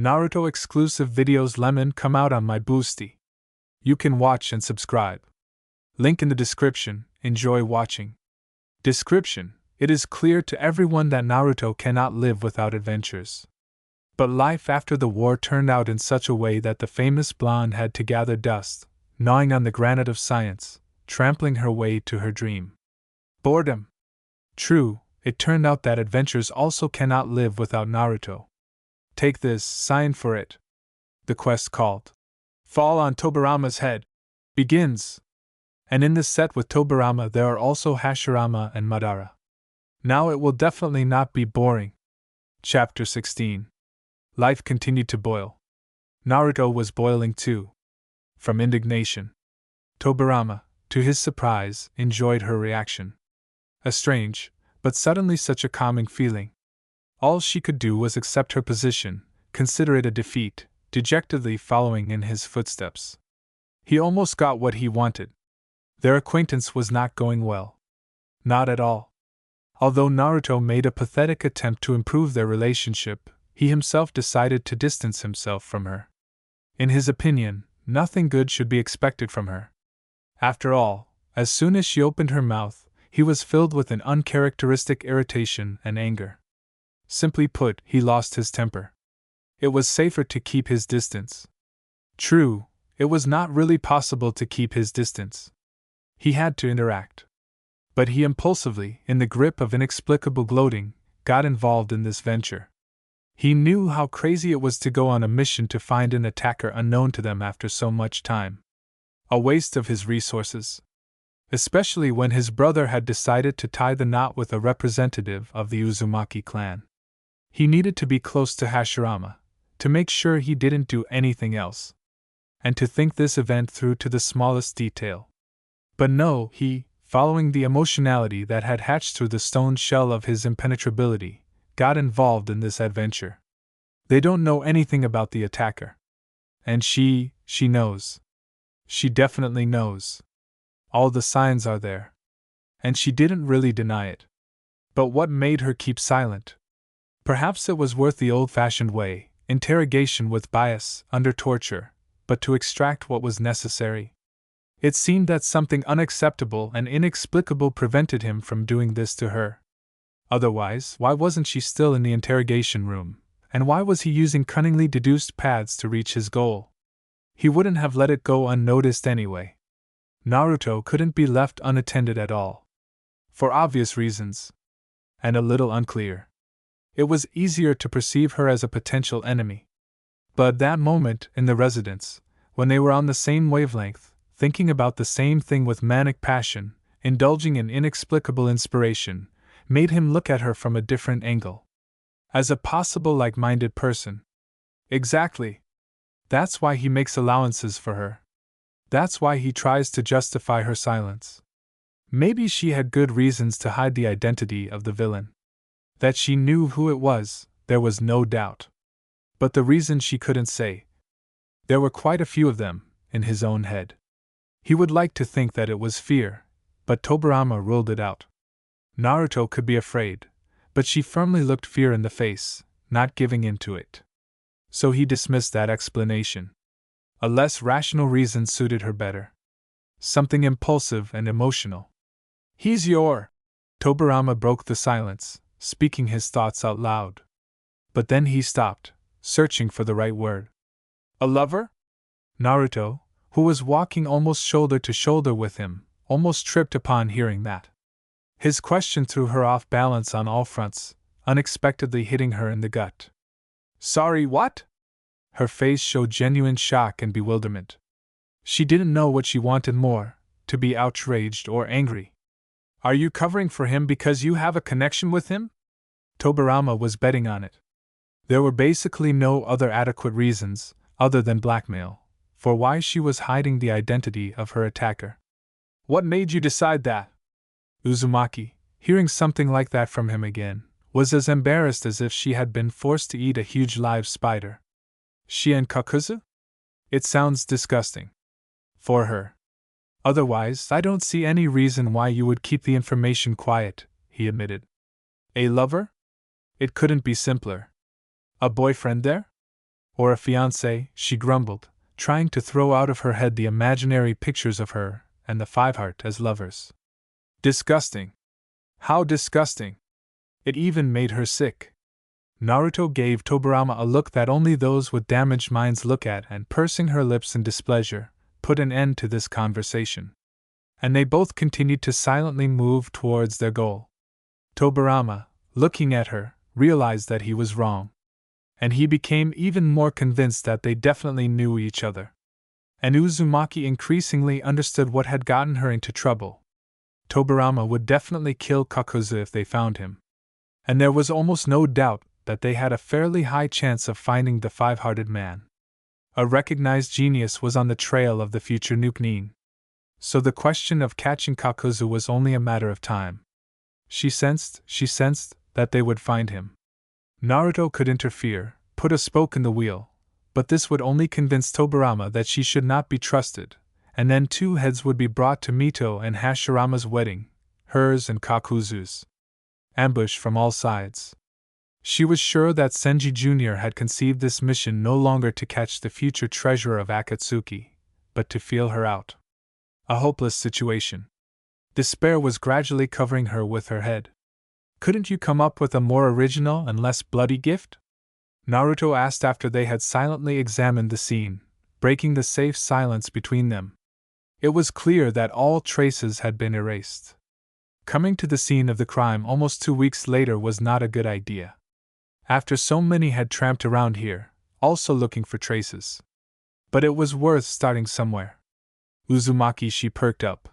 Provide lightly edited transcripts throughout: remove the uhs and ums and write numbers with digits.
Naruto exclusive videos lemon come out on my boosty. You can watch and subscribe. Link in the description. Enjoy watching. Description: it is clear to everyone that Naruto cannot live without adventures. But life after the war turned out in such a way that the famous blonde had to gather dust, gnawing on the granite of science, trampling her way to her dream. Boredom. True, it turned out that adventures also cannot live without Naruto. Take this, sign for it. The quest called Fall on Tobirama's Head begins. And in this set with Tobirama there are also Hashirama and Madara. Now it will definitely not be boring. Chapter 16. Life continued to boil. Naruto was boiling too. From indignation. Tobirama, to his surprise, enjoyed her reaction. A strange, but suddenly such a calming feeling. All she could do was accept her position, consider it a defeat, dejectedly following in his footsteps. He almost got what he wanted. Their acquaintance was not going well. Not at all. Although Naruto made a pathetic attempt to improve their relationship, he himself decided to distance himself from her. In his opinion, nothing good should be expected from her. After all, as soon as she opened her mouth, he was filled with an uncharacteristic irritation and anger. Simply put, he lost his temper. It was safer to keep his distance. True, it was not really possible to keep his distance. He had to interact. But he impulsively, in the grip of inexplicable gloating, got involved in this venture. He knew how crazy it was to go on a mission to find an attacker unknown to them after so much time. A waste of his resources. Especially when his brother had decided to tie the knot with a representative of the Uzumaki clan. He needed to be close to Hashirama, to make sure he didn't do anything else. And to think this event through to the smallest detail. But no, he, following the emotionality that had hatched through the stone shell of his impenetrability, got involved in this adventure. They don't know anything about the attacker. And she knows. She definitely knows. All the signs are there. And she didn't really deny it. But what made her keep silent? Perhaps it was worth the old-fashioned way, interrogation with bias, under torture, but to extract what was necessary. It seemed that something unacceptable and inexplicable prevented him from doing this to her. Otherwise, why wasn't she still in the interrogation room, and why was he using cunningly deduced paths to reach his goal? He wouldn't have let it go unnoticed anyway. Naruto couldn't be left unattended at all. For obvious reasons. And a little unclear. It was easier to perceive her as a potential enemy. But at that moment, in the residence, when they were on the same wavelength, thinking about the same thing with manic passion, indulging in inexplicable inspiration, made him look at her from a different angle. As a possible like-minded person. Exactly. That's why he makes allowances for her. That's why he tries to justify her silence. Maybe she had good reasons to hide the identity of the villain. That she knew who it was, there was no doubt. But the reason she couldn't say. There were quite a few of them, in his own head. He would like to think that it was fear, but Tobirama ruled it out. Naruto could be afraid, but she firmly looked fear in the face, not giving in to it. So he dismissed that explanation. A less rational reason suited her better. Something impulsive and emotional. He's your... Tobirama broke the silence, speaking his thoughts out loud. But then he stopped, searching for the right word. A lover? Naruto, who was walking almost shoulder to shoulder with him, almost tripped upon hearing that. His question threw her off balance on all fronts, unexpectedly hitting her in the gut. Sorry, what? Her face showed genuine shock and bewilderment. She didn't know what she wanted more, to be outraged or angry. Are you covering for him because you have a connection with him? Tobirama was betting on it. There were basically no other adequate reasons, other than blackmail, for why she was hiding the identity of her attacker. What made you decide that? Uzumaki, hearing something like that from him again, was as embarrassed as if she had been forced to eat a huge live spider. She and Kakuzu? It sounds disgusting. For her. Otherwise, I don't see any reason why you would keep the information quiet, he admitted. A lover? It couldn't be simpler. A boyfriend there? Or a fiancé, she grumbled, trying to throw out of her head the imaginary pictures of her and the Fiveheart as lovers. Disgusting. How disgusting. It even made her sick. Naruto gave Tobirama a look that only those with damaged minds look at and, pursing her lips in displeasure, put an end to this conversation. And they both continued to silently move towards their goal. Tobirama, looking at her, realized that he was wrong. And he became even more convinced that they definitely knew each other. And Uzumaki increasingly understood what had gotten her into trouble. Tobirama would definitely kill Kakuzu if they found him. And there was almost no doubt that they had a fairly high chance of finding the five-hearted man. A recognized genius was on the trail of the future Nuke-Nin. So the question of catching Kakuzu was only a matter of time. She sensed that they would find him. Naruto could interfere, put a spoke in the wheel, but this would only convince Tobirama that she should not be trusted, and then two heads would be brought to Mito and Hashirama's wedding, hers and Kakuzu's. Ambush from all sides. She was sure that Senji Jr. had conceived this mission no longer to catch the future treasurer of Akatsuki, but to feel her out. A hopeless situation. Despair was gradually covering her with her head. Couldn't you come up with a more original and less bloody gift? Naruto asked after they had silently examined the scene, breaking the safe silence between them. It was clear that all traces had been erased. Coming to the scene of the crime almost 2 weeks later was not a good idea. After so many had tramped around here, also looking for traces. But it was worth starting somewhere. Uzumaki, she perked up.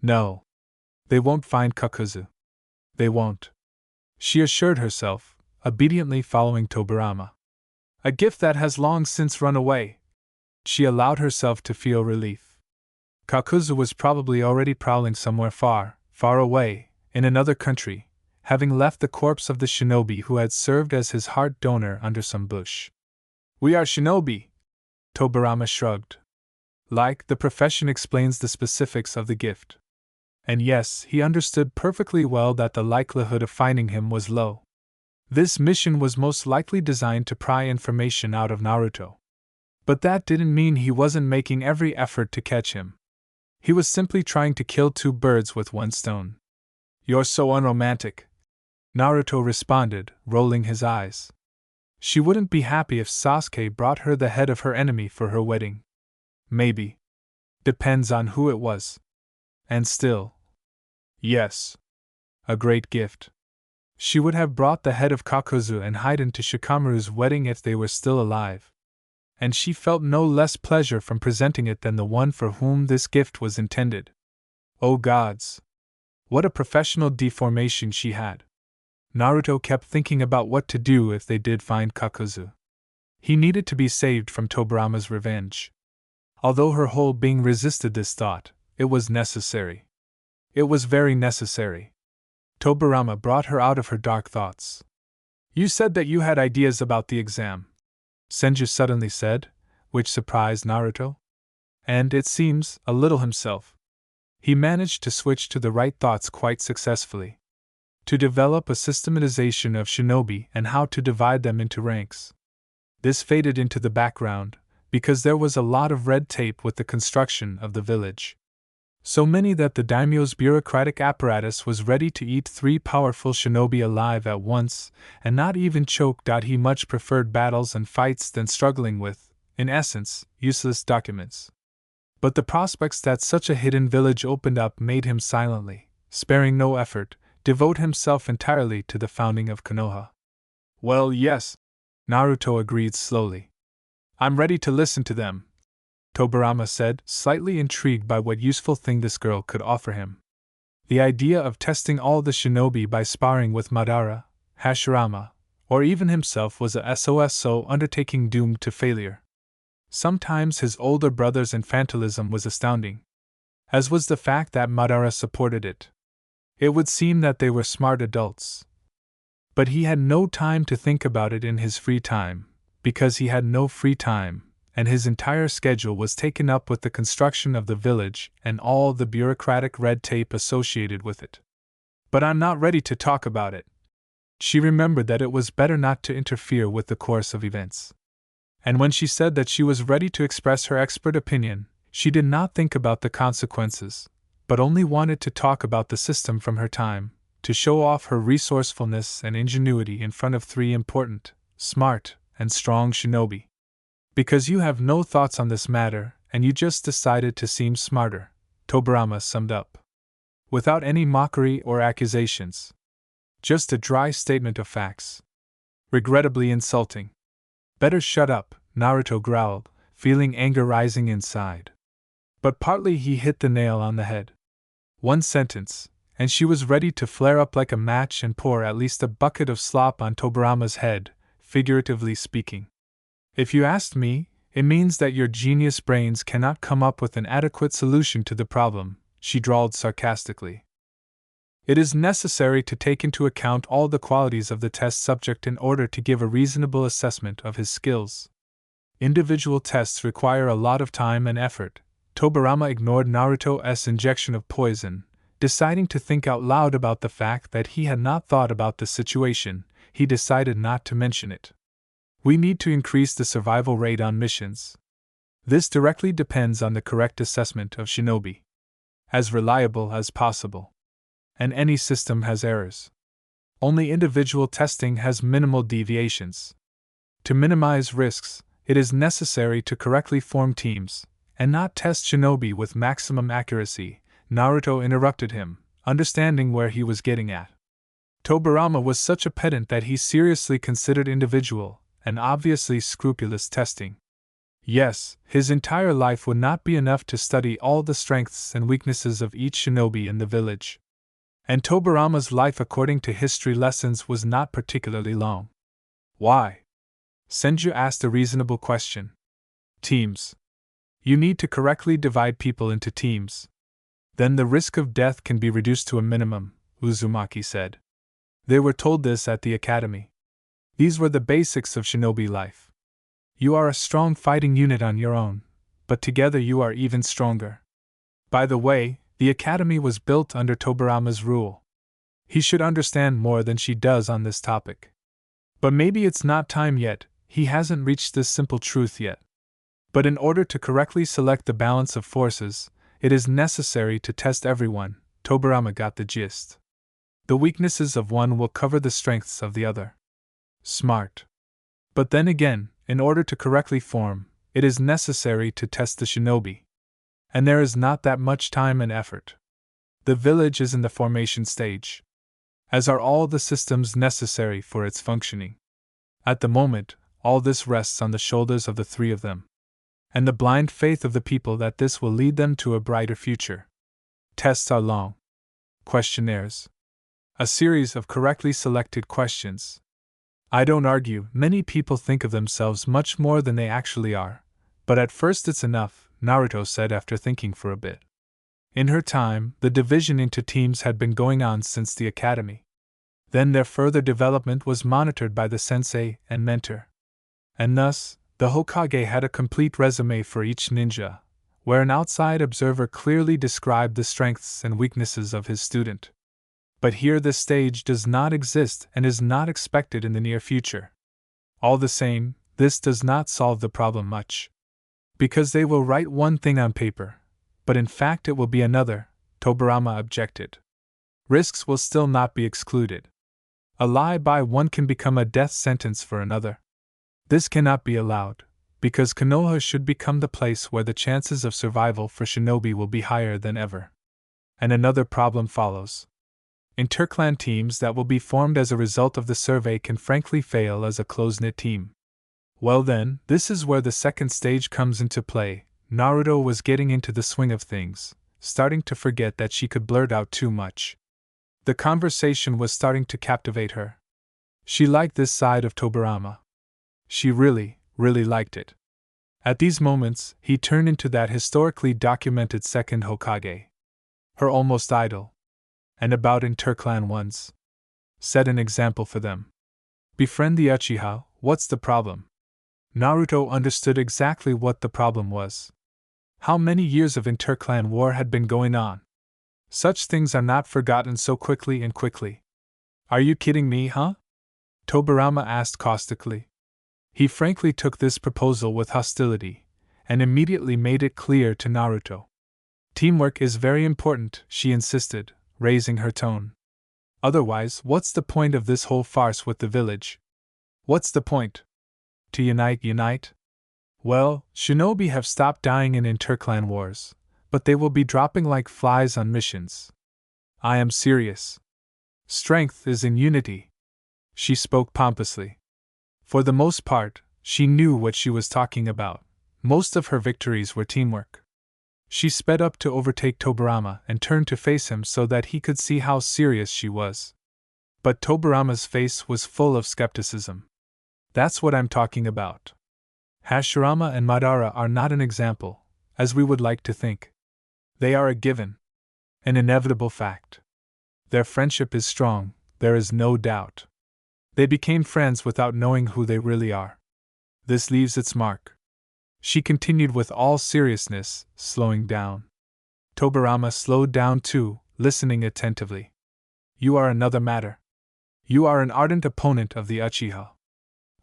No. They won't find Kakuzu. They won't. She assured herself, obediently following Tobirama. A gift that has long since run away. She allowed herself to feel relief. Kakuzu was probably already prowling somewhere far, far away, in another country, having left the corpse of the shinobi who had served as his heart donor under some bush. We are shinobi, Tobirama shrugged. Like, the profession explains the specifics of the gift. And yes, he understood perfectly well that the likelihood of finding him was low. This mission was most likely designed to pry information out of Naruto. But that didn't mean he wasn't making every effort to catch him. He was simply trying to kill two birds with one stone. You're so unromantic, Naruto responded, rolling his eyes. She wouldn't be happy if Sasuke brought her the head of her enemy for her wedding. Maybe. Depends on who it was. And still. Yes. A great gift. She would have brought the head of Kakuzu and Haiden to Shikamaru's wedding if they were still alive. And she felt no less pleasure from presenting it than the one for whom this gift was intended. Oh gods! What a professional deformation she had. Naruto kept thinking about what to do if they did find Kakuzu. He needed to be saved from Tobirama's revenge. Although her whole being resisted this thought, it was necessary. It was very necessary. Tobirama brought her out of her dark thoughts. You said that you had ideas about the exam, Senju suddenly said, which surprised Naruto. And, it seems, a little himself. He managed to switch to the right thoughts quite successfully. To develop a systematization of shinobi and how to divide them into ranks. This faded into the background, because there was a lot of red tape with the construction of the village. So many that the daimyo's bureaucratic apparatus was ready to eat 3 powerful shinobi alive at once, and not even choke. He much preferred battles and fights than struggling with, in essence, useless documents. But the prospects that such a hidden village opened up made him silently, sparing no effort, devote himself entirely to the founding of Konoha. Well, yes, Naruto agreed slowly. I'm ready to listen to them, Tobirama said, slightly intrigued by what useful thing this girl could offer him. The idea of testing all the shinobi by sparring with Madara, Hashirama, or even himself was a SOSO undertaking doomed to failure. Sometimes his older brother's infantilism was astounding, as was the fact that Madara supported it. It would seem that they were smart adults. But he had no time to think about it in his free time, because he had no free time, and his entire schedule was taken up with the construction of the village and all the bureaucratic red tape associated with it. But I'm not ready to talk about it. She remembered that it was better not to interfere with the course of events. And when she said that she was ready to express her expert opinion, she did not think about the consequences, but only wanted to talk about the system from her time, to show off her resourcefulness and ingenuity in front of 3 important, smart, and strong shinobi. Because you have no thoughts on this matter, and you just decided to seem smarter, Tobirama summed up. Without any mockery or accusations. Just a dry statement of facts. Regrettably insulting. Better shut up, Naruto growled, feeling anger rising inside. But partly he hit the nail on the head. 1 sentence, and she was ready to flare up like a match and pour at least a bucket of slop on Tobirama's head, figuratively speaking. If you asked me, it means that your genius brains cannot come up with an adequate solution to the problem, she drawled sarcastically. It is necessary to take into account all the qualities of the test subject in order to give a reasonable assessment of his skills. Individual tests require a lot of time and effort. Tobirama ignored Naruto's injection of poison, deciding to think out loud about the fact that he had not thought about the situation. He decided not to mention it. We need to increase the survival rate on missions. This directly depends on the correct assessment of shinobi. As reliable as possible. And any system has errors. Only individual testing has minimal deviations. To minimize risks, it is necessary to correctly form teams, and not test shinobi with maximum accuracy. Naruto interrupted him, understanding where he was getting at. Tobirama was such a pedant that he seriously considered individual, and obviously scrupulous testing. Yes, his entire life would not be enough to study all the strengths and weaknesses of each shinobi in the village. And Tobirama's life according to history lessons was not particularly long. Why? Senju asked a reasonable question. Teams. You need to correctly divide people into teams. Then the risk of death can be reduced to a minimum, Uzumaki said. They were told this at the academy. These were the basics of shinobi life. You are a strong fighting unit on your own, but together you are even stronger. By the way, the academy was built under Tobirama's rule. He should understand more than she does on this topic. But maybe it's not time yet, he hasn't reached this simple truth yet. But in order to correctly select the balance of forces, it is necessary to test everyone. Tobirama got the gist. The weaknesses of one will cover the strengths of the other. Smart. But then again, in order to correctly form, it is necessary to test the shinobi. And there is not that much time and effort. The village is in the formation stage, as are all the systems necessary for its functioning. At the moment, all this rests on the shoulders of the 3 of them, and the blind faith of the people that this will lead them to a brighter future. Tests are long. Questionnaires. A series of correctly selected questions. I don't argue, many people think of themselves much more than they actually are, but at first it's enough, Naruto said after thinking for a bit. In her time, the division into teams had been going on since the academy. Then their further development was monitored by the sensei and mentor. And thus, the Hokage had a complete resume for each ninja, where an outside observer clearly described the strengths and weaknesses of his student. But here this stage does not exist and is not expected in the near future. All the same, this does not solve the problem much. Because they will write one thing on paper, but in fact it will be another, Tobirama objected. Risks will still not be excluded. A lie by one can become a death sentence for another. This cannot be allowed, because Konoha should become the place where the chances of survival for shinobi will be higher than ever. And another problem follows. Interclan teams that will be formed as a result of the survey can frankly fail as a close-knit team. Well then, this is where the second stage comes into play. Naruto was getting into the swing of things, starting to forget that she could blurt out too much. The conversation was starting to captivate her. She liked this side of Tobirama. She really liked it. At these moments, he turned into that historically documented second Hokage. Her almost idol. And about interclan ones. Set an example for them. Befriend the Uchiha, what's the problem? Naruto understood exactly what the problem was. How many years of interclan war had been going on? Such things are not forgotten so quickly and quickly. Are you kidding me, huh? Tobirama asked caustically. He frankly took this proposal with hostility, and immediately made it clear to Naruto. Teamwork is very important, she insisted, raising her tone. Otherwise, what's the point of this whole farce with the village? What's the point? To unite? Well, shinobi have stopped dying in interclan wars, but they will be dropping like flies on missions. I am serious. Strength is in unity. She spoke pompously. For the most part, she knew what she was talking about. Most of her victories were teamwork. She sped up to overtake Tobirama and turned to face him so that he could see how serious she was. But Tobirama's face was full of skepticism. That's what I'm talking about. Hashirama and Madara are not an example, as we would like to think. They are a given. An inevitable fact. Their friendship is strong, there is no doubt. They became friends without knowing who they really are. This leaves its mark. She continued with all seriousness, slowing down. Tobirama slowed down too, listening attentively. You are another matter. You are an ardent opponent of the Uchiha.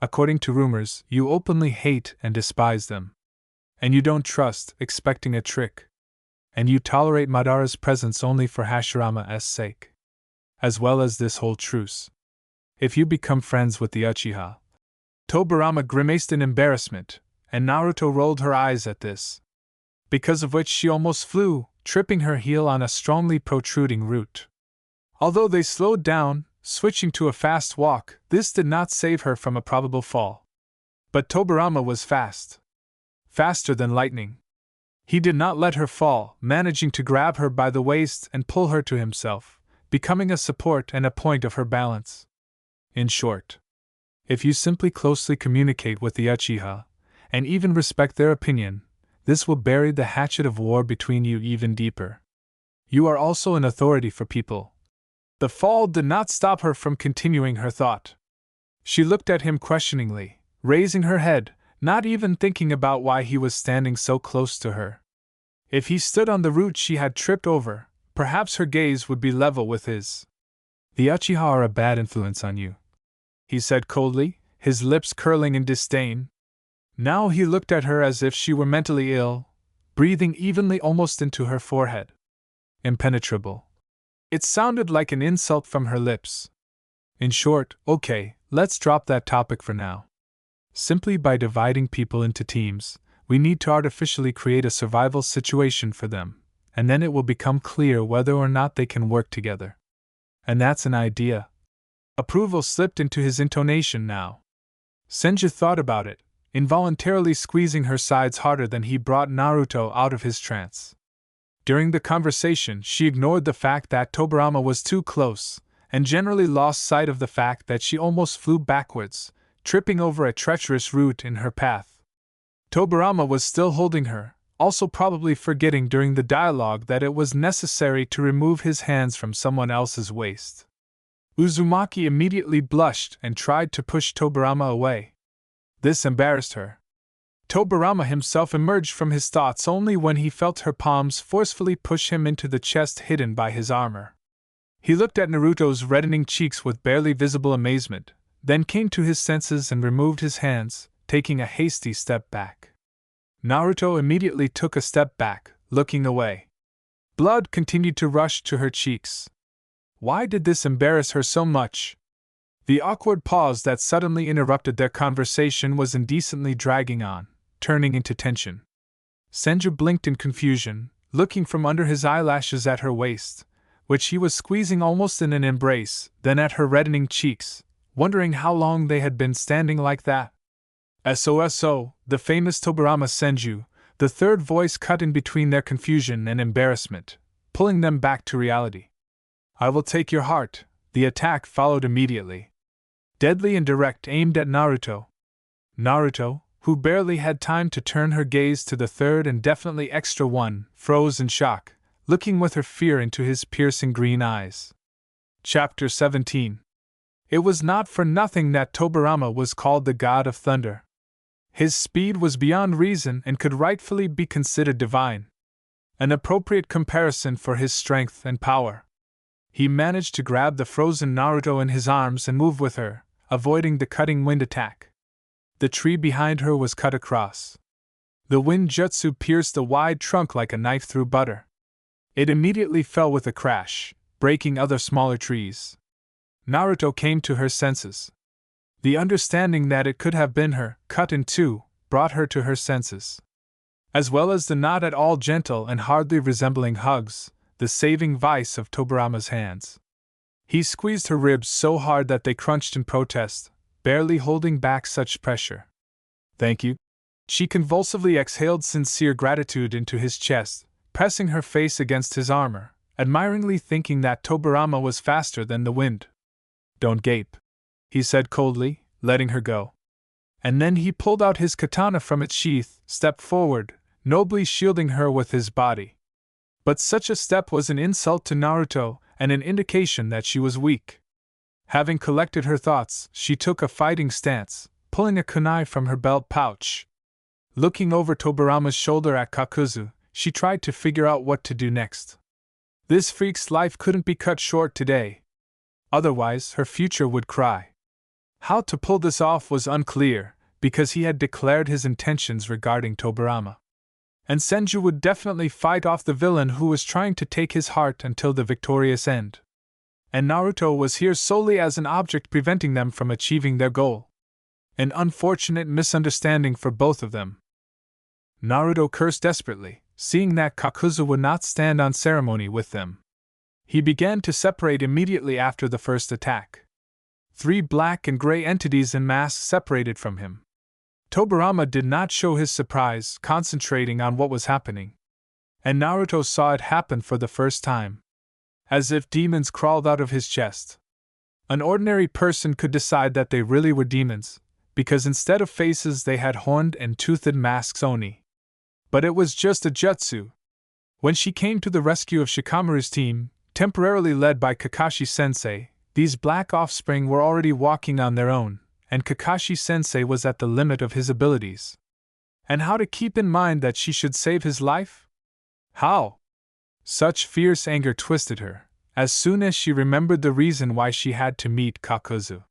According to rumors, you openly hate and despise them. And you don't trust, expecting a trick. And you tolerate Madara's presence only for Hashirama's sake. As well as this whole truce. If you become friends with the Uchiha. Tobirama grimaced in embarrassment, and Naruto rolled her eyes at this. Because of which she almost flew, tripping her heel on a strongly protruding root. Although they slowed down, switching to a fast walk, this did not save her from a probable fall. But Tobirama was fast. Faster than lightning. He did not let her fall, managing to grab her by the waist and pull her to himself, becoming a support and a point of her balance. In short, if you simply closely communicate with the Uchiha, and even respect their opinion, this will bury the hatchet of war between you even deeper. You are also an authority for people. The fall did not stop her from continuing her thought. She looked at him questioningly, raising her head, not even thinking about why he was standing so close to her. If he stood on the root she had tripped over, perhaps her gaze would be level with his. The Uchiha are a bad influence on you, he said coldly, his lips curling in disdain. Now he looked at her as if she were mentally ill, breathing evenly almost into her forehead. Impenetrable. It sounded like an insult from her lips. In short, okay, let's drop that topic for now. Simply by dividing people into teams, we need to artificially create a survival situation for them, and then it will become clear whether or not they can work together. And that's an idea. Approval slipped into his intonation now. Senju thought about it, involuntarily squeezing her sides harder than he brought Naruto out of his trance. During the conversation, she ignored the fact that Tobirama was too close, and generally lost sight of the fact that she almost flew backwards, tripping over a treacherous root in her path. Tobirama was still holding her, also probably forgetting during the dialogue that it was necessary to remove his hands from someone else's waist. Uzumaki immediately blushed and tried to push Tobirama away. This embarrassed her. Tobirama himself emerged from his thoughts only when he felt her palms forcefully push him into the chest hidden by his armor. He looked at Naruto's reddening cheeks with barely visible amazement, then came to his senses and removed his hands, taking a hasty step back. Naruto immediately took a step back, looking away. Blood continued to rush to her cheeks. Why did this embarrass her so much? The awkward pause that suddenly interrupted their conversation was indecently dragging on, turning into tension. Senju blinked in confusion, looking from under his eyelashes at her waist, which he was squeezing almost in an embrace, then at her reddening cheeks, wondering how long they had been standing like that. SOSO, the famous Tobirama Senju, the third voice cut in between their confusion and embarrassment, pulling them back to reality. I will take your heart. The attack followed immediately. Deadly and direct, aimed at Naruto. Naruto, who barely had time to turn her gaze to the third and definitely extra one, froze in shock, looking with her fear into his piercing green eyes. Chapter 17. It was not for nothing that Tobirama was called the God of Thunder. His speed was beyond reason and could rightfully be considered divine. An appropriate comparison for his strength and power. He managed to grab the frozen Naruto in his arms and move with her, avoiding the cutting wind attack. The tree behind her was cut across. The wind jutsu pierced the wide trunk like a knife through butter. It immediately fell with a crash, breaking other smaller trees. Naruto came to her senses. The understanding that it could have been her, cut in two, brought her to her senses. As well as the not at all gentle and hardly resembling hugs, the saving vice of Tobirama's hands. He squeezed her ribs so hard that they crunched in protest, barely holding back such pressure. "Thank you." She convulsively exhaled sincere gratitude into his chest, pressing her face against his armor, admiringly thinking that Tobirama was faster than the wind. "Don't gape," he said coldly, letting her go. And then he pulled out his katana from its sheath, stepped forward, nobly shielding her with his body. But such a step was an insult to Naruto, and an indication that she was weak. Having collected her thoughts, she took a fighting stance, pulling a kunai from her belt pouch. Looking over Tobirama's shoulder at Kakuzu, she tried to figure out what to do next. This freak's life couldn't be cut short today. Otherwise, her future would cry. How to pull this off was unclear, because he had declared his intentions regarding Tobirama. And Senju would definitely fight off the villain who was trying to take his heart until the victorious end. And Naruto was here solely as an object preventing them from achieving their goal. An unfortunate misunderstanding for both of them. Naruto cursed desperately, seeing that Kakuzu would not stand on ceremony with them. He began to separate immediately after the first attack. 3 black and gray entities in masks separated from him. Tobirama did not show his surprise, concentrating on what was happening. And Naruto saw it happen for the first time. As if demons crawled out of his chest. An ordinary person could decide that they really were demons, because instead of faces they had horned and toothed masks only. But it was just a jutsu. When she came to the rescue of Shikamaru's team, temporarily led by Kakashi-sensei, these black offspring were already walking on their own, and Kakashi-sensei was at the limit of his abilities. And how to keep in mind that she should save his life? How? Such fierce anger twisted her, as soon as she remembered the reason why she had to meet Kakuzu.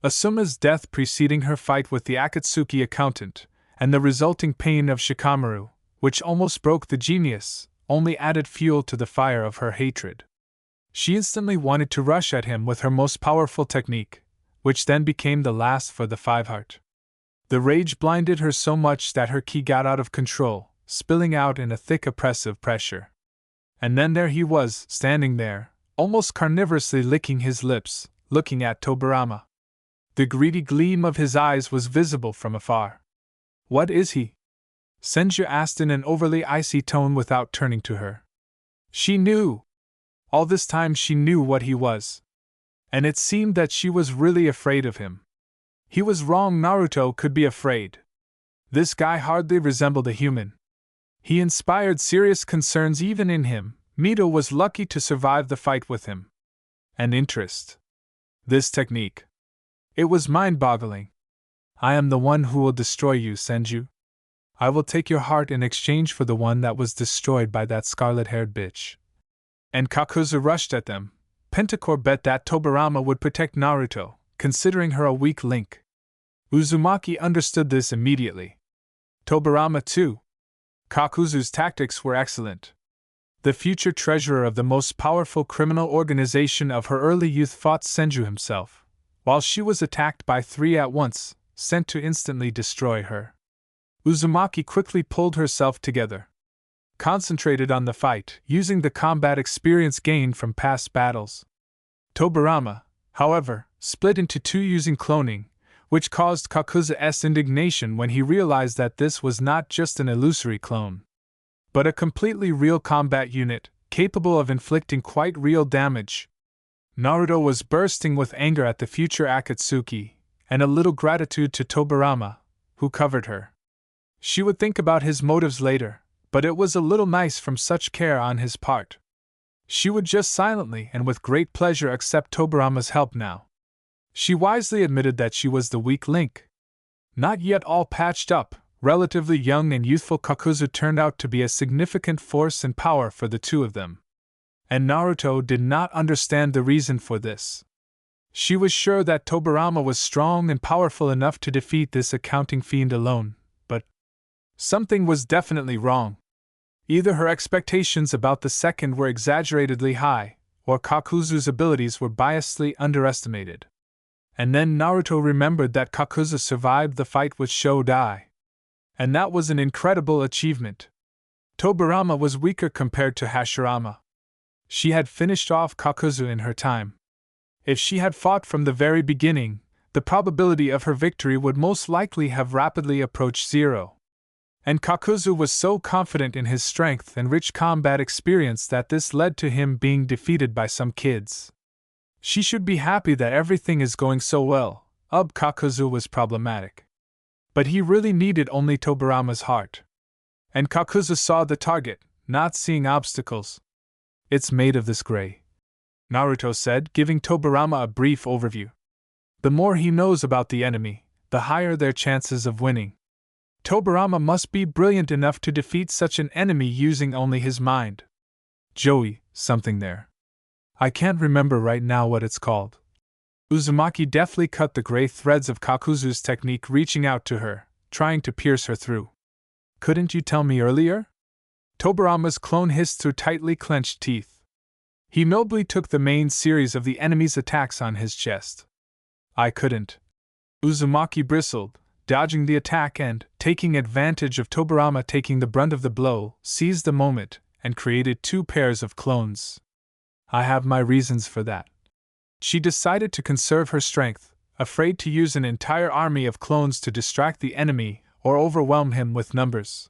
Asuma's death preceding her fight with the Akatsuki accountant, and the resulting pain of Shikamaru, which almost broke the genius, only added fuel to the fire of her hatred. She instantly wanted to rush at him with her most powerful technique, which then became the last for the 5-heart. The rage blinded her so much that her ki got out of control, spilling out in a thick oppressive pressure. And then there he was, standing there, almost carnivorously licking his lips, looking at Tobirama. The greedy gleam of his eyes was visible from afar. "What is he?" Senju asked in an overly icy tone without turning to her. She knew. All this time she knew what he was. And it seemed that she was really afraid of him. He was wrong. Naruto could be afraid. This guy hardly resembled a human. He inspired serious concerns even in him. Mito was lucky to survive the fight with him. And interest. This technique. It was mind-boggling. "I am the one who will destroy you, Senju. I will take your heart in exchange for the one that was destroyed by that scarlet-haired bitch." And Kakuzu rushed at them. Pentacore bet that Tobirama would protect Naruto, considering her a weak link. Uzumaki understood this immediately. Tobirama too. Kakuzu's tactics were excellent. The future treasurer of the most powerful criminal organization of her early youth fought Senju himself, while she was attacked by 3 at once, sent to instantly destroy her. Uzumaki quickly pulled herself together. Concentrated on the fight, using the combat experience gained from past battles. Tobirama, however, split into 2 using cloning, which caused Kakuzu's indignation when he realized that this was not just an illusory clone, but a completely real combat unit, capable of inflicting quite real damage. Naruto was bursting with anger at the future Akatsuki, and a little gratitude to Tobirama, who covered her. She would think about his motives later, but it was a little nice from such care on his part. She would just silently and with great pleasure accept Tobirama's help now. She wisely admitted that she was the weak link. Not yet all patched up, relatively young and youthful Kakuzu turned out to be a significant force and power for the 2 of them. And Naruto did not understand the reason for this. She was sure that Tobirama was strong and powerful enough to defeat this accounting fiend alone, but something was definitely wrong. Either her expectations about the second were exaggeratedly high, or Kakuzu's abilities were biasedly underestimated. And then Naruto remembered that Kakuzu survived the fight with Shodai. And that was an incredible achievement. Tobirama was weaker compared to Hashirama. She had finished off Kakuzu in her time. If she had fought from the very beginning, the probability of her victory would most likely have rapidly approached zero. And Kakuzu was so confident in his strength and rich combat experience that this led to him being defeated by some kids. She should be happy that everything is going so well. Kakuzu was problematic. But he really needed only Tobirama's heart. And Kakuzu saw the target, not seeing obstacles. It's made of this gray, Naruto said, giving Tobirama a brief overview. The more he knows about the enemy, the higher their chances of winning. Tobirama must be brilliant enough to defeat such an enemy using only his mind. Joey, something there. I can't remember right now what it's called. Uzumaki deftly cut the gray threads of Kakuzu's technique, reaching out to her, trying to pierce her through. Couldn't you tell me earlier? Tobirama's clone hissed through tightly clenched teeth. He nobly took the main series of the enemy's attacks on his chest. I couldn't. Uzumaki bristled, dodging the attack and, taking advantage of Tobirama taking the brunt of the blow, seized the moment and created 2 pairs of clones. I have my reasons for that. She decided to conserve her strength, afraid to use an entire army of clones to distract the enemy or overwhelm him with numbers.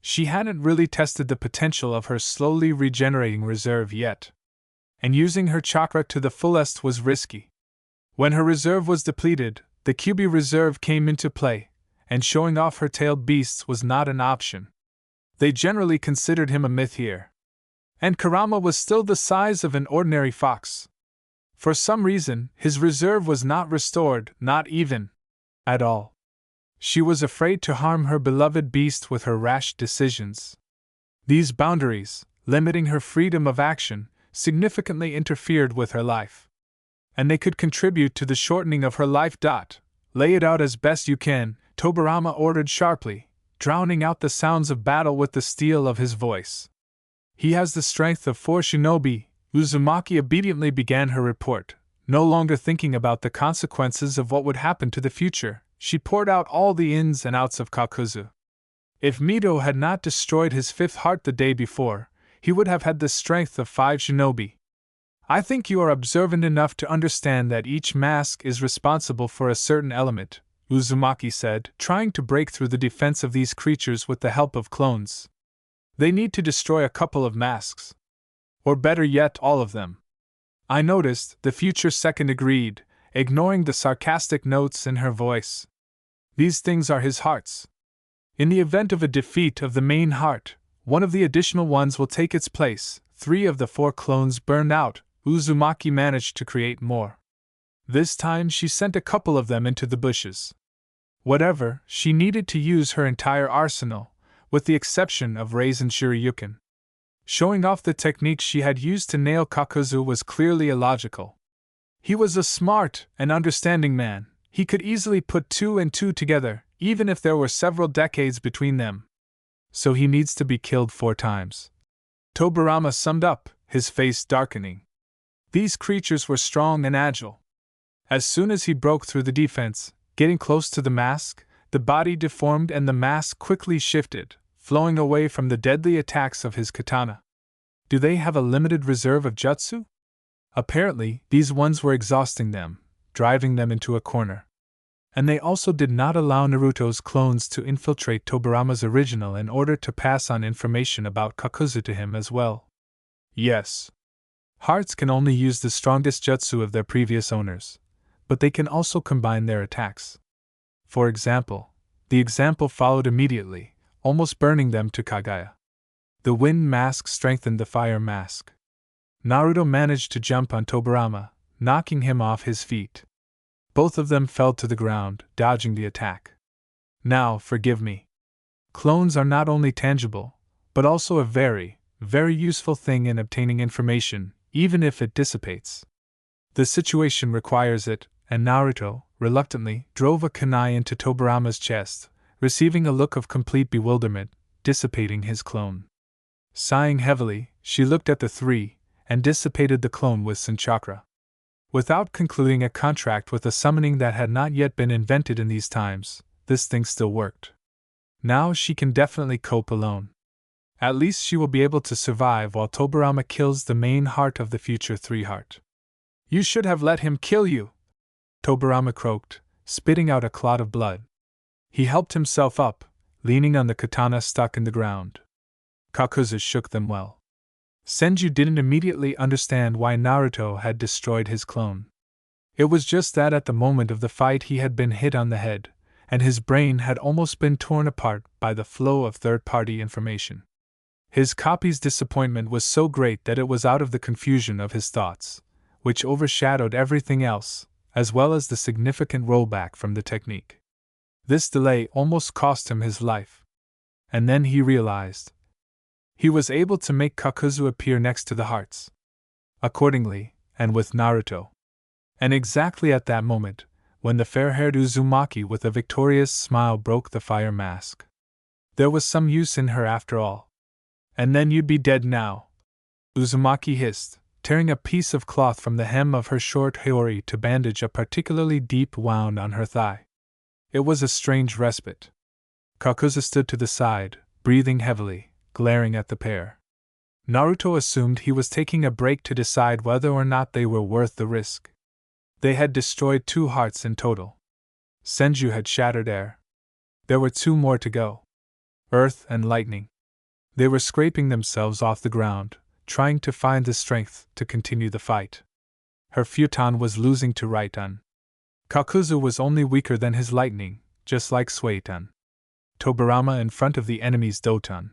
She hadn't really tested the potential of her slowly regenerating reserve yet. And using her chakra to the fullest was risky. When her reserve was depleted, the Kyuubi reserve came into play, and showing off her tailed beasts was not an option. They generally considered him a myth here. And Kurama was still the size of an ordinary fox. For some reason, his reserve was not restored, not even at all. She was afraid to harm her beloved beast with her rash decisions. These boundaries, limiting her freedom of action, significantly interfered with her life. And they could contribute to the shortening of her life. Lay it out as best you can, Tobirama ordered sharply, drowning out the sounds of battle with the steel of his voice. He has the strength of 4 shinobi. Uzumaki obediently began her report, no longer thinking about the consequences of what would happen to the future. She poured out all the ins and outs of Kakuzu. If Mito had not destroyed his 5th heart the day before, he would have had the strength of 5 shinobi. I think you are observant enough to understand that each mask is responsible for a certain element, Uzumaki said, trying to break through the defense of these creatures with the help of clones. They need to destroy a couple of masks. Or better yet, all of them. I noticed, the future second agreed, ignoring the sarcastic notes in her voice. These things are his hearts. In the event of a defeat of the main heart, one of the additional ones will take its place. 3 of the 4 clones burned out. Uzumaki managed to create more. This time she sent a couple of them into the bushes. Whatever, she needed to use her entire arsenal, with the exception of Raisin Shiryuken. Showing off the technique she had used to nail Kakuzu was clearly illogical. He was a smart and understanding man. He could easily put 2 and 2 together, even if there were several decades between them. So he needs to be killed 4 times. Tobirama summed up, his face darkening. These creatures were strong and agile. As soon as he broke through the defense, getting close to the mask, the body deformed and the mask quickly shifted, flowing away from the deadly attacks of his katana. Do they have a limited reserve of jutsu? Apparently, these ones were exhausting them, driving them into a corner. And they also did not allow Naruto's clones to infiltrate Tobirama's original in order to pass on information about Kakuzu to him as well. Yes. Hearts can only use the strongest jutsu of their previous owners, but they can also combine their attacks. For example, the example followed immediately, almost burning them to Kagaya. The wind mask strengthened the fire mask. Naruto managed to jump on Tobirama, knocking him off his feet. Both of them fell to the ground, dodging the attack. Now, forgive me. Clones are not only tangible, but also a very, very useful thing in obtaining information, even if it dissipates. The situation requires it, and Naruto, reluctantly, drove a kunai into Tobirama's chest, receiving a look of complete bewilderment, dissipating his clone. Sighing heavily, she looked at the three, and dissipated the clone with Senchakra. Without concluding a contract with a summoning that had not yet been invented in these times, this thing still worked. Now she can definitely cope alone. At least she will be able to survive while Tobirama kills the main heart of the future three-heart. You should have let him kill you! Tobirama croaked, spitting out a clot of blood. He helped himself up, leaning on the katana stuck in the ground. Kakuzu shook them well. Senju didn't immediately understand why Naruto had destroyed his clone. It was just that at the moment of the fight he had been hit on the head, and his brain had almost been torn apart by the flow of third-party information. His copy's disappointment was so great that it was out of the confusion of his thoughts, which overshadowed everything else, as well as the significant rollback from the technique. This delay almost cost him his life. And then he realized. He was able to make Kakuzu appear next to the hearts. Accordingly, and with Naruto. And exactly at that moment, when the fair-haired Uzumaki with a victorious smile broke the fire mask. There was some use in her after all. And then you'd be dead now, Uzumaki hissed, tearing a piece of cloth from the hem of her short haori to bandage a particularly deep wound on her thigh. It was a strange respite. Kakuzu stood to the side, breathing heavily, glaring at the pair. Naruto assumed he was taking a break to decide whether or not they were worth the risk. They had destroyed 2 hearts in total. Senju had shattered air. There were 2 more to go. Earth and lightning. They were scraping themselves off the ground, trying to find the strength to continue the fight. Her futon was losing to Raiton. Kakuzu was only weaker than his lightning, just like Suiton. Tobirama in front of the enemy's Doton.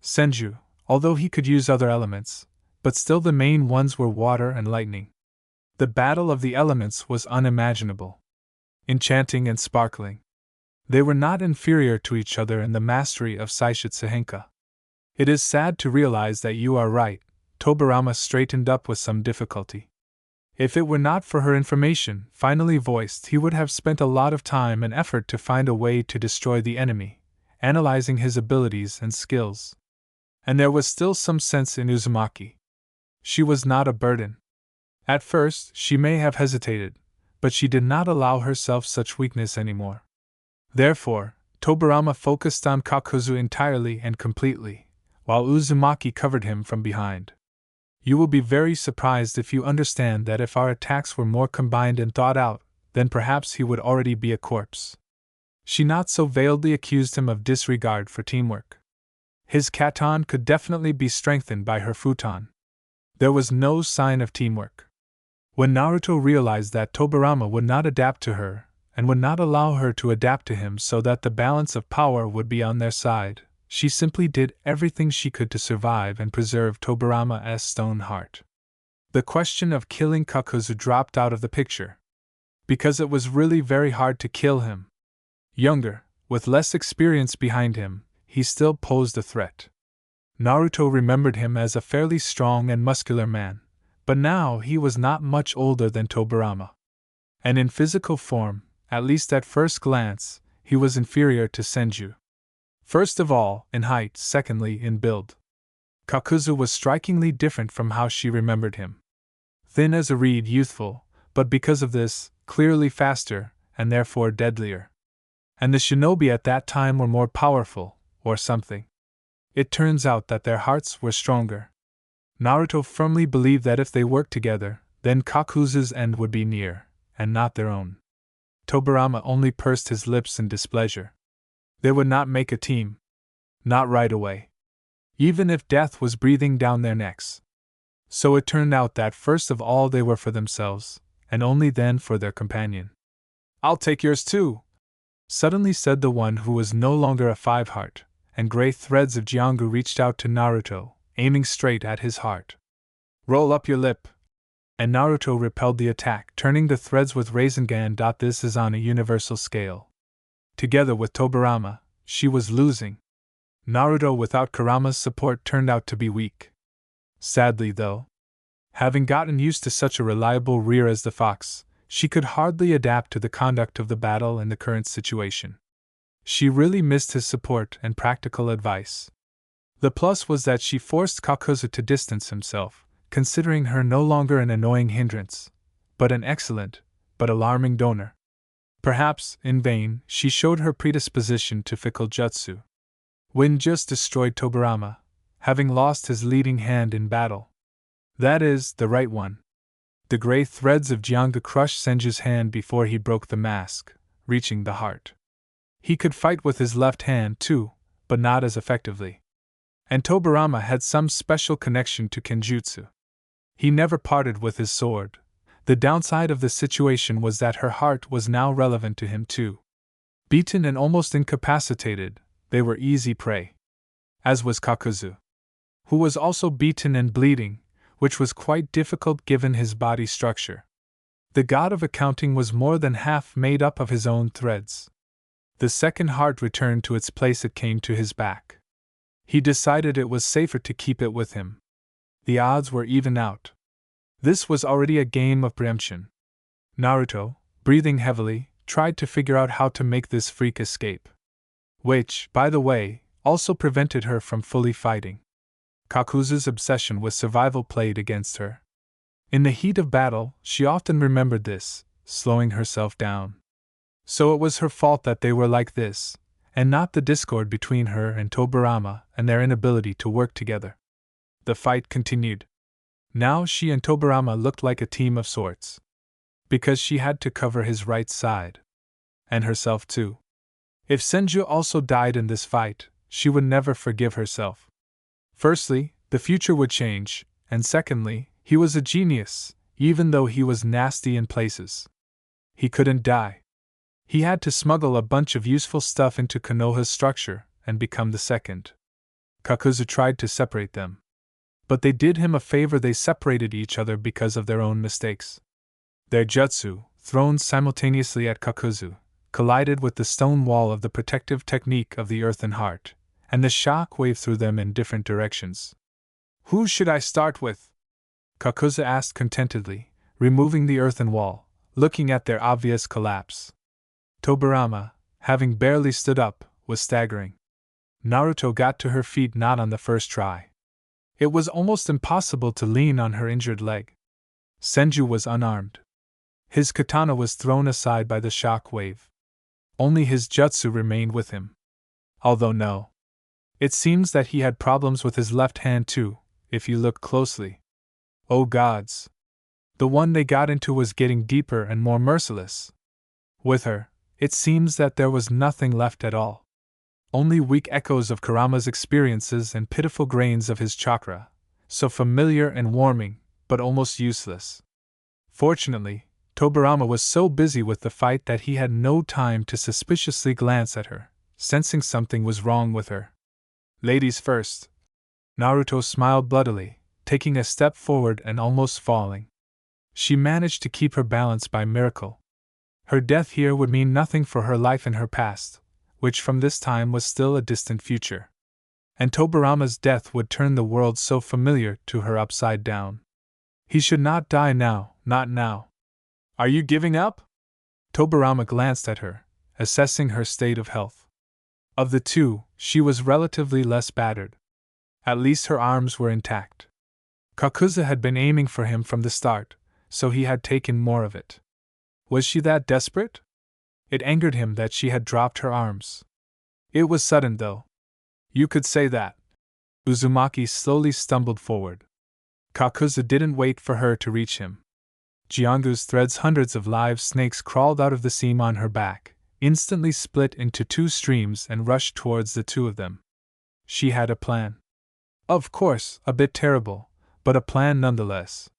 Senju, although he could use other elements, but still the main ones were water and lightning. The battle of the elements was unimaginable. Enchanting and sparkling. They were not inferior to each other in the mastery of Saishitsuhenka. It is sad to realize that you are right, Tobirama straightened up with some difficulty. If it were not for her information, finally voiced, he would have spent a lot of time and effort to find a way to destroy the enemy, analyzing his abilities and skills. And there was still some sense in Uzumaki. She was not a burden. At first, she may have hesitated, but she did not allow herself such weakness anymore. Therefore, Tobirama focused on Kakuzu entirely and completely, while Uzumaki covered him from behind. You will be very surprised if you understand that if our attacks were more combined and thought out, then perhaps he would already be a corpse. She not so veiledly accused him of disregard for teamwork. His katon could definitely be strengthened by her futon. There was no sign of teamwork. When Naruto realized that Tobirama would not adapt to her, and would not allow her to adapt to him so that the balance of power would be on their side, she simply did everything she could to survive and preserve Tobirama's stone heart. The question of killing Kakuzu dropped out of the picture. Because it was really very hard to kill him. Younger, with less experience behind him, he still posed a threat. Naruto remembered him as a fairly strong and muscular man, but now he was not much older than Tobirama. And in physical form, at least at first glance, he was inferior to Senju. First of all, in height, secondly, in build. Kakuzu was strikingly different from how she remembered him. Thin as a reed, youthful, but because of this, clearly faster, and therefore deadlier. And the shinobi at that time were more powerful, or something. It turns out that their hearts were stronger. Naruto firmly believed that if they worked together, then Kakuzu's end would be near, and not their own. Tobirama only pursed his lips in displeasure. They would not make a team. Not right away. Even if death was breathing down their necks. So it turned out that first of all they were for themselves, and only then for their companion. "I'll take yours too," suddenly said the one who was no longer a 5-heart, and gray threads of Jiangu reached out to Naruto, aiming straight at his heart. "Roll up your lip." And Naruto repelled the attack, turning the threads with Rasengan. This is on a universal scale. Together with Tobirama, she was losing. Naruto without Kurama's support turned out to be weak. Sadly though. Having gotten used to such a reliable rear as the fox, she could hardly adapt to the conduct of the battle in the current situation. She really missed his support and practical advice. The plus was that she forced Kakuzu to distance himself, considering her no longer an annoying hindrance, but an excellent, but alarming donor. Perhaps, in vain, she showed her predisposition to fickle jutsu. Wind just destroyed Tobirama, having lost his leading hand in battle. That is, the right one. The gray threads of Jianga crushed Senju's hand before he broke the mask, reaching the heart. He could fight with his left hand too, but not as effectively. And Tobirama had some special connection to Kenjutsu. He never parted with his sword. The downside of the situation was that her heart was now relevant to him too. Beaten and almost incapacitated, they were easy prey. As was Kakuzu, who was also beaten and bleeding, which was quite difficult given his body structure. The god of accounting was more than half made up of his own threads. The second heart returned to its place. It came to his back. He decided it was safer to keep it with him. The odds were even out. This was already a game of preemption. Naruto, breathing heavily, tried to figure out how to make this freak escape. Which, by the way, also prevented her from fully fighting. Kakuzu's obsession with survival played against her. In the heat of battle, she often remembered this, slowing herself down. So it was her fault that they were like this, and not the discord between her and Tobirama and their inability to work together. The fight continued. Now she and Tobirama looked like a team of sorts. Because she had to cover his right side. And herself too. If Senju also died in this fight, she would never forgive herself. Firstly, the future would change, and secondly, he was a genius, even though he was nasty in places. He couldn't die. He had to smuggle a bunch of useful stuff into Konoha's structure and become the second. Kakuzu tried to separate them. But they did him a favor. They separated each other because of their own mistakes. Their jutsu, thrown simultaneously at Kakuzu, collided with the stone wall of the protective technique of the earthen heart, and the shock wave threw them in different directions. Who should I start with? Kakuzu asked contentedly, removing the earthen wall, looking at their obvious collapse. Tobirama, having barely stood up, was staggering. Naruto got to her feet not on the first try. It was almost impossible to lean on her injured leg. Senju was unarmed. His katana was thrown aside by the shock wave. Only his jutsu remained with him. Although no. It seems that he had problems with his left hand too, if you look closely. Oh gods! The one they got into was getting deeper and more merciless. With her, it seems that there was nothing left at all. Only weak echoes of Kurama's experiences and pitiful grains of his chakra, so familiar and warming, but almost useless. Fortunately, Tobirama was so busy with the fight that he had no time to suspiciously glance at her, sensing something was wrong with her. Ladies first. Naruto smiled bloodily, taking a step forward and almost falling. She managed to keep her balance by miracle. Her death here would mean nothing for her life in her past, which from this time was still a distant future. And Tobirama's death would turn the world so familiar to her upside down. He should not die now, not now. Are you giving up? Tobirama glanced at her, assessing her state of health. Of the two, she was relatively less battered. At least her arms were intact. Kakuzu had been aiming for him from the start, so he had taken more of it. Was she that desperate? It angered him that she had dropped her arms. It was sudden, though. You could say that. Uzumaki slowly stumbled forward. Kakuzu didn't wait for her to reach him. Jiangu's threads, hundreds of live snakes crawled out of the seam on her back, instantly split into two streams and rushed towards the two of them. She had a plan. Of course, a bit terrible, but a plan nonetheless.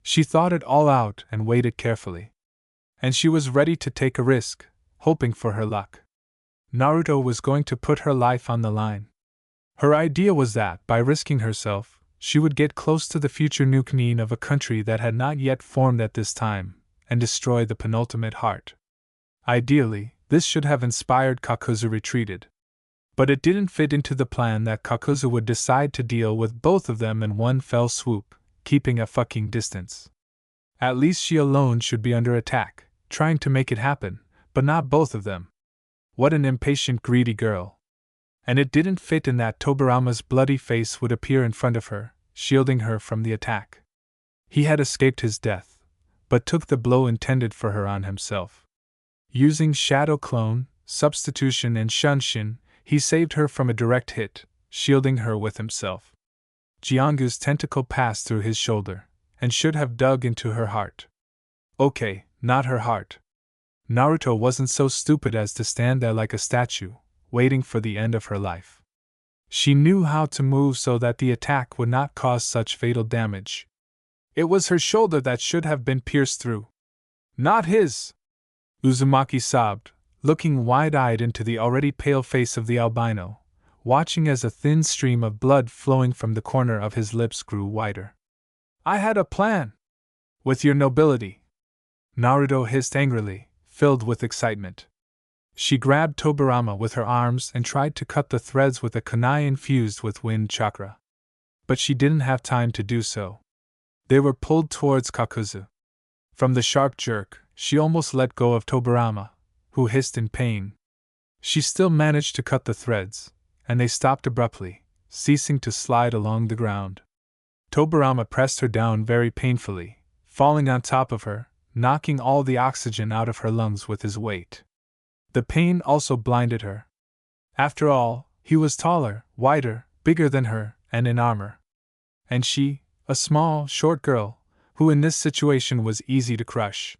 She thought it all out and weighed it carefully. And she was ready to take a risk, hoping for her luck. Naruto was going to put her life on the line. Her idea was that, by risking herself, she would get close to the future new queen of a country that had not yet formed at this time, and destroy the penultimate heart. Ideally, this should have inspired Kakuzu retreated. But it didn't fit into the plan that Kakuzu would decide to deal with both of them in one fell swoop, keeping a fucking distance. At least she alone should be under attack, trying to make it happen, but not both of them. What an impatient, greedy girl. And it didn't fit in that Tobirama's bloody face would appear in front of her, shielding her from the attack. He had escaped his death, but took the blow intended for her on himself. Using Shadow Clone, Substitution, and Shunshin, he saved her from a direct hit, shielding her with himself. Jiangu's tentacle passed through his shoulder, and should have dug into her heart. Okay, not her heart. Naruto wasn't so stupid as to stand there like a statue, waiting for the end of her life. She knew how to move so that the attack would not cause such fatal damage. It was her shoulder that should have been pierced through. Not his! Uzumaki sobbed, looking wide-eyed into the already pale face of the albino, watching as a thin stream of blood flowing from the corner of his lips grew wider. I had a plan! With your nobility! Naruto hissed angrily, filled with excitement. She grabbed Tobirama with her arms and tried to cut the threads with a kunai infused with wind chakra. But she didn't have time to do so. They were pulled towards Kakuzu. From the sharp jerk, she almost let go of Tobirama, who hissed in pain. She still managed to cut the threads, and they stopped abruptly, ceasing to slide along the ground. Tobirama pressed her down very painfully, falling on top of her, knocking all the oxygen out of her lungs with his weight. The pain also blinded her. After all, he was taller, wider, bigger than her, and in armor. And she, a small, short girl, who in this situation was easy to crush.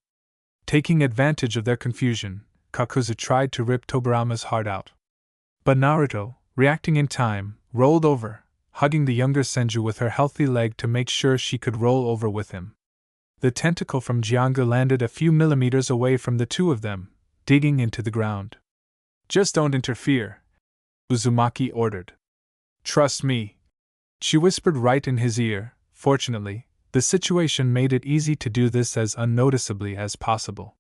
Taking advantage of their confusion, Kakuzu tried to rip Tobirama's heart out. But Naruto, reacting in time, rolled over, hugging the younger Senju with her healthy leg to make sure she could roll over with him. The tentacle from Jiangu landed a few millimeters away from the two of them, digging into the ground. Just don't interfere, Uzumaki ordered. Trust me, she whispered right in his ear. Fortunately, the situation made it easy to do this as unnoticeably as possible.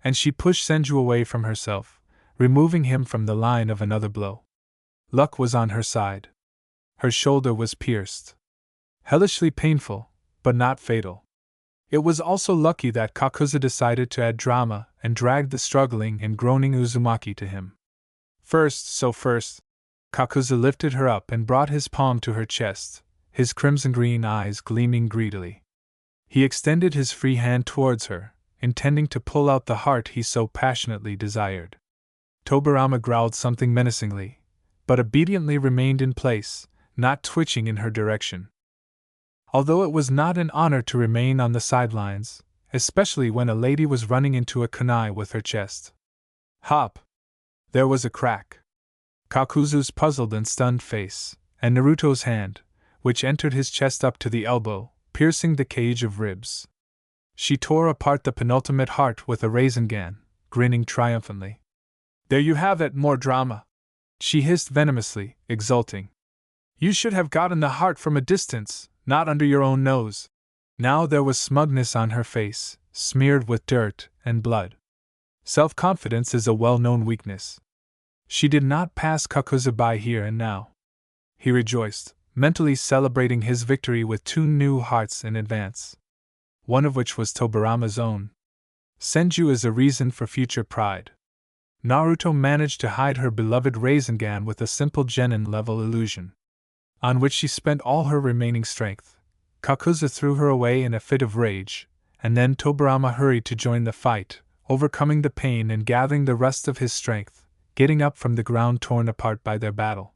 And she pushed Senju away from herself, removing him from the line of another blow. Luck was on her side. Her shoulder was pierced. Hellishly painful, but not fatal. It was also lucky that Kakuzu decided to add drama and dragged the struggling and groaning Uzumaki to him. First, Kakuzu lifted her up and brought his palm to her chest, his crimson-green eyes gleaming greedily. He extended his free hand towards her, intending to pull out the heart he so passionately desired. Tobirama growled something menacingly, but obediently remained in place, not twitching in her direction. Although it was not an honor to remain on the sidelines, especially when a lady was running into a kunai with her chest. Hop! There was a crack. Kakuzu's puzzled and stunned face, and Naruto's hand, which entered his chest up to the elbow, piercing the cage of ribs. She tore apart the penultimate heart with a Rasengan, grinning triumphantly. There you have it, more drama! She hissed venomously, exulting. You should have gotten the heart from a distance, not under your own nose. Now there was smugness on her face, smeared with dirt and blood. Self-confidence is a well-known weakness. She did not pass Kakuzu by here and now. He rejoiced, mentally celebrating his victory with 2 new hearts in advance. One of which was Tobirama's own. Senju is a reason for future pride. Naruto managed to hide her beloved Rasengan with a simple genin-level illusion, on which she spent all her remaining strength. Kakuzu threw her away in a fit of rage, and then Tobirama hurried to join the fight, overcoming the pain and gathering the rest of his strength, getting up from the ground torn apart by their battle.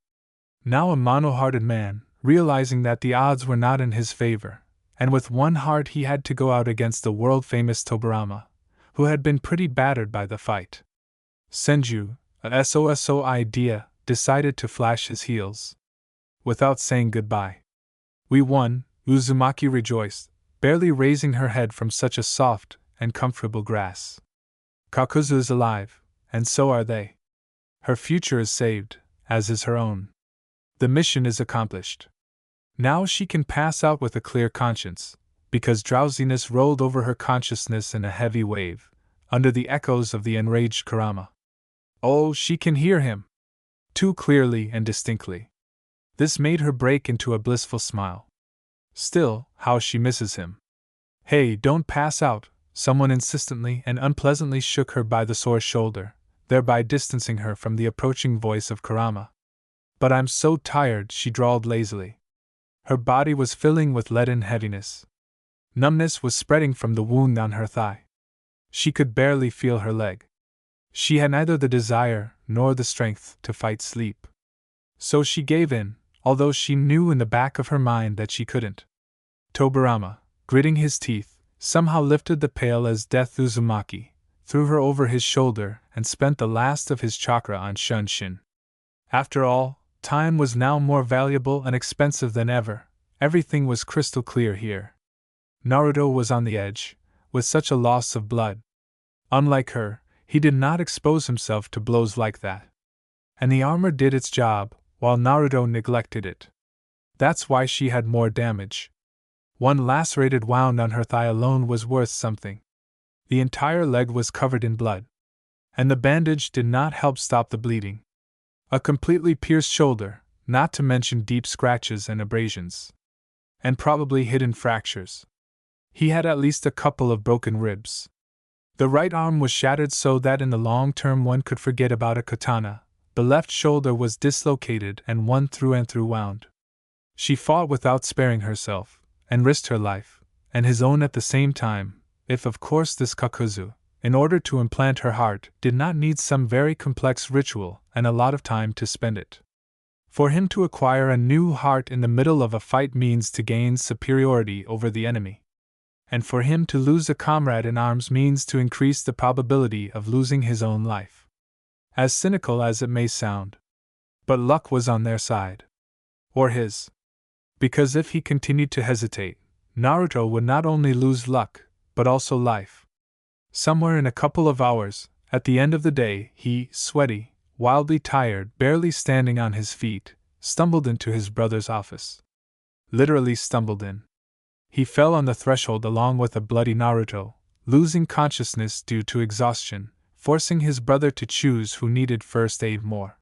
Now a mono-hearted man, realizing that the odds were not in his favor, and with one heart he had to go out against the world-famous Tobirama, who had been pretty battered by the fight. Senju, a SOSO idea, decided to flash his heels. Without saying goodbye. We won, Uzumaki rejoiced, barely raising her head from such a soft and comfortable grass. Kakuzu is alive, and so are they. Her future is saved, as is her own. The mission is accomplished. Now she can pass out with a clear conscience, because drowsiness rolled over her consciousness in a heavy wave, under the echoes of the enraged Kurama. Oh, she can hear him! Too clearly and distinctly. This made her break into a blissful smile. Still, how she misses him. Hey, don't pass out, someone insistently and unpleasantly shook her by the sore shoulder, thereby distancing her from the approaching voice of Kurama. But I'm so tired, she drawled lazily. Her body was filling with leaden heaviness. Numbness was spreading from the wound on her thigh. She could barely feel her leg. She had neither the desire nor the strength to fight sleep. So she gave in, although she knew in the back of her mind that she couldn't. Tobirama, gritting his teeth, somehow lifted the pale as death Uzumaki, threw her over his shoulder, and spent the last of his chakra on Shunshin. After all, time was now more valuable and expensive than ever. Everything was crystal clear here. Naruto was on the edge, with such a loss of blood. Unlike her, he did not expose himself to blows like that. And the armor did its job, while Naruto neglected it. That's why she had more damage. One lacerated wound on her thigh alone was worth something. The entire leg was covered in blood. And the bandage did not help stop the bleeding. A completely pierced shoulder, not to mention deep scratches and abrasions. And probably hidden fractures. He had at least a couple of broken ribs. The right arm was shattered so that in the long term one could forget about a katana. The left shoulder was dislocated and one through and through wound. She fought without sparing herself, and risked her life, and his own at the same time, if of course this Kakuzu, in order to implant her heart, did not need some very complex ritual and a lot of time to spend it. For him to acquire a new heart in the middle of a fight means to gain superiority over the enemy. And for him to lose a comrade in arms means to increase the probability of losing his own life. As cynical as it may sound. But luck was on their side. Or his. Because if he continued to hesitate, Naruto would not only lose luck, but also life. Somewhere in a couple of hours, at the end of the day, he, sweaty, wildly tired, barely standing on his feet, stumbled into his brother's office. Literally stumbled in. He fell on the threshold along with a bloody Naruto, losing consciousness due to exhaustion, forcing his brother to choose who needed first aid more.